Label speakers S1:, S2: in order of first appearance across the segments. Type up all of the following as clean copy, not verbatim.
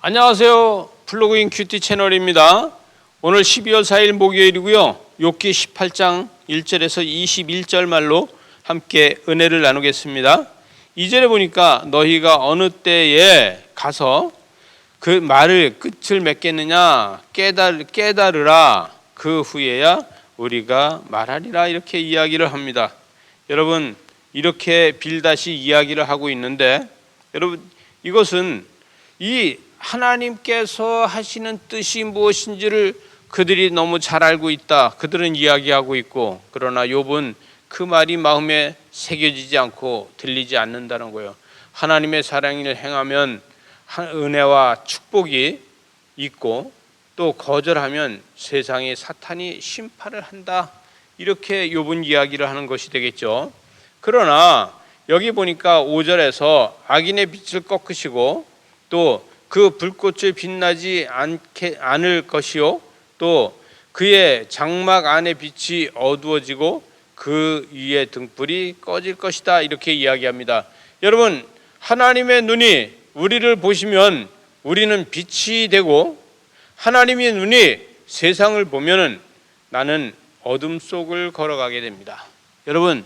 S1: 안녕하세요. 플러그인 큐티 채널입니다. 오늘 12월 4일 목요일이고요. 욥기 18장 1절에서 21절 말로 함께 은혜를 나누겠습니다. 2절에 보니까 너희가 어느 때에 가서 그 말을 끝을 맺겠느냐 깨달으라. 그 후에야 우리가 말하리라. 이렇게 이야기를 합니다. 여러분, 이렇게 빌다시 이야기를 하고 있는데, 여러분, 이것은 이 하나님께서 하시는 뜻이 무엇인지를 그들이 너무 잘 알고 있다. 그들은 이야기하고 있고, 그러나 욥은 그 말이 마음에 새겨지지 않고 들리지 않는다는 거예요. 하나님의 사랑을 행하면 은혜와 축복이 있고, 또 거절하면 세상에 사탄이 심판을 한다. 이렇게 욥은 이야기를 하는 것이 되겠죠. 그러나 여기 보니까 5절에서 악인의 빛을 꺾으시고 또 그 불꽃을 빛나지 않을 것이요, 또 그의 장막 안의 빛이 어두워지고 그 위에 등불이 꺼질 것이다. 이렇게 이야기합니다. 여러분, 하나님의 눈이 우리를 보시면 우리는 빛이 되고, 하나님의 눈이 세상을 보면은 나는 어둠 속을 걸어가게 됩니다. 여러분,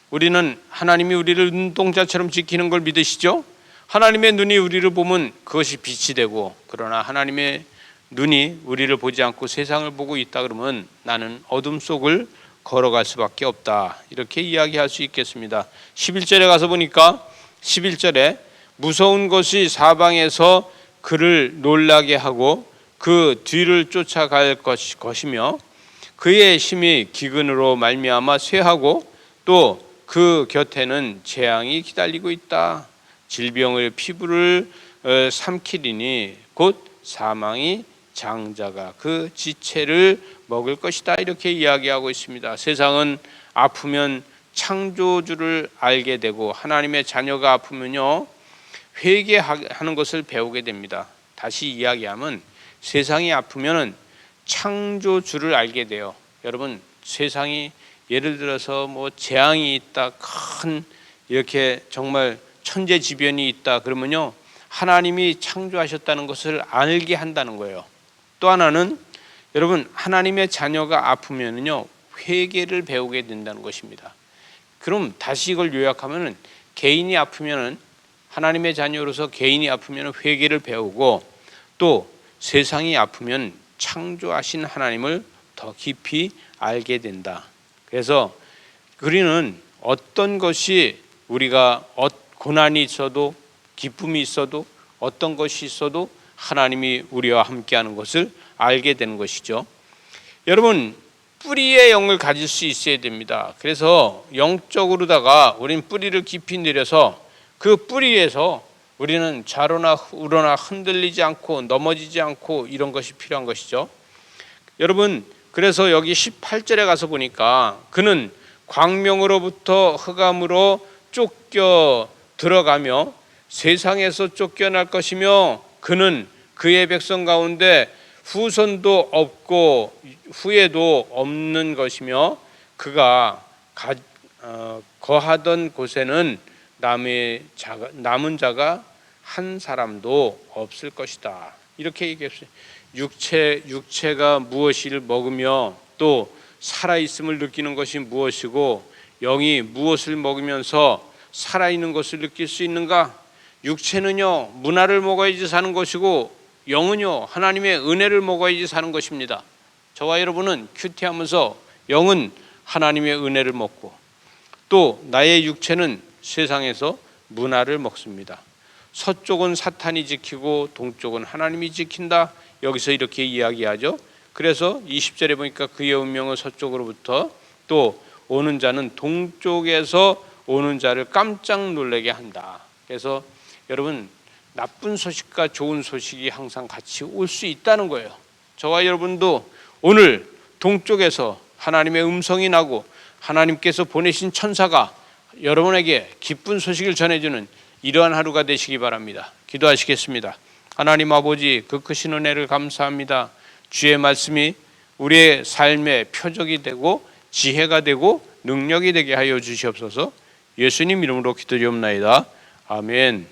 S1: 우리는 하나님이 우리를 눈동자처럼 지키는 걸 믿으시죠? 하나님의 눈이 우리를 보면 그것이 빛이 되고, 그러나 하나님의 눈이 우리를 보지 않고 세상을 보고 있다 그러면 나는 어둠 속을 걸어갈 수밖에 없다. 이렇게 이야기할 수 있겠습니다. 11절에 가서 보니까 11절에 무서운 것이 사방에서 그를 놀라게 하고 그 뒤를 쫓아갈 것이며 그의 힘이 기근으로 말미암아 쇠하고 또 그 곁에는 재앙이 기다리고 있다. 질병을 피부를 삼키리니 곧 사망이 장자가 그 지체를 먹을 것이다. 이렇게 이야기하고 있습니다. 세상은 아프면 창조주를 알게 되고, 하나님의 자녀가 아프면요 회개하는 것을 배우게 됩니다. 다시 이야기하면 세상이 아프면 창조주를 알게 돼요. 여러분, 세상이 예를 들어서 뭐 재앙이 있다, 큰 이렇게 정말 천재지변이 있다 그러면요 하나님이 창조하셨다는 것을 알게 한다는 거예요. 또 하나는 여러분, 하나님의 자녀가 아프면은요 회개를 배우게 된다는 것입니다. 그럼 다시 이걸 요약하면은 개인이 아프면은, 하나님의 자녀로서 개인이 아프면 회개를 배우고, 또 세상이 아프면 창조하신 하나님을 더 깊이 알게 된다. 그래서 우리는 어떤 것이 우리가 고난이 있어도 기쁨이 있어도 어떤 것이 있어도 하나님이 우리와 함께하는 것을 알게 되는 것이죠. 여러분, 뿌리의 영을 가질 수 있어야 됩니다. 그래서 영적으로다가 우리는 뿌리를 깊이 내려서 그 뿌리에서 우리는 좌로나 우로나 흔들리지 않고 넘어지지 않고 이런 것이 필요한 것이죠. 여러분, 그래서 여기 18절에 가서 보니까 그는 광명으로부터 흑암으로 쫓겨 들어가며 세상에서 쫓겨날 것이며 그는 그의 백성 가운데 후손도 없고 후에도 없는 것이며 그가 거하던 곳에는 남은 자가 한 사람도 없을 것이다. 이렇게 얘기했어요. 육체가 무엇을 먹으며 또 살아있음을 느끼는 것이 무엇이고 영이 무엇을 먹으면서 살아있는 것을 느낄 수 있는가? 육체는요 문화를 먹어야지 사는 것이고 영은요 하나님의 은혜를 먹어야지 사는 것입니다. 저와 여러분은 큐티하면서 영은 하나님의 은혜를 먹고 또 나의 육체는 세상에서 문화를 먹습니다. 서쪽은 사탄이 지키고 동쪽은 하나님이 지킨다. 여기서 이렇게 이야기하죠. 그래서 20절에 보니까 그의 운명은 서쪽으로부터 또 오는 자는 동쪽에서 오는 자를 깜짝 놀라게 한다. 그래서 여러분, 나쁜 소식과 좋은 소식이 항상 같이 올 수 있다는 거예요. 저와 여러분도 오늘 동쪽에서 하나님의 음성이 나고 하나님께서 보내신 천사가 여러분에게 기쁜 소식을 전해주는 이러한 하루가 되시기 바랍니다. 기도하시겠습니다. 하나님 아버지, 그 크신 은혜를 감사합니다. 주의 말씀이 우리의 삶의 표적이 되고 지혜가 되고 능력이 되게 하여 주시옵소서. 예수님 이름으로 기도드리옵나이다. 아멘.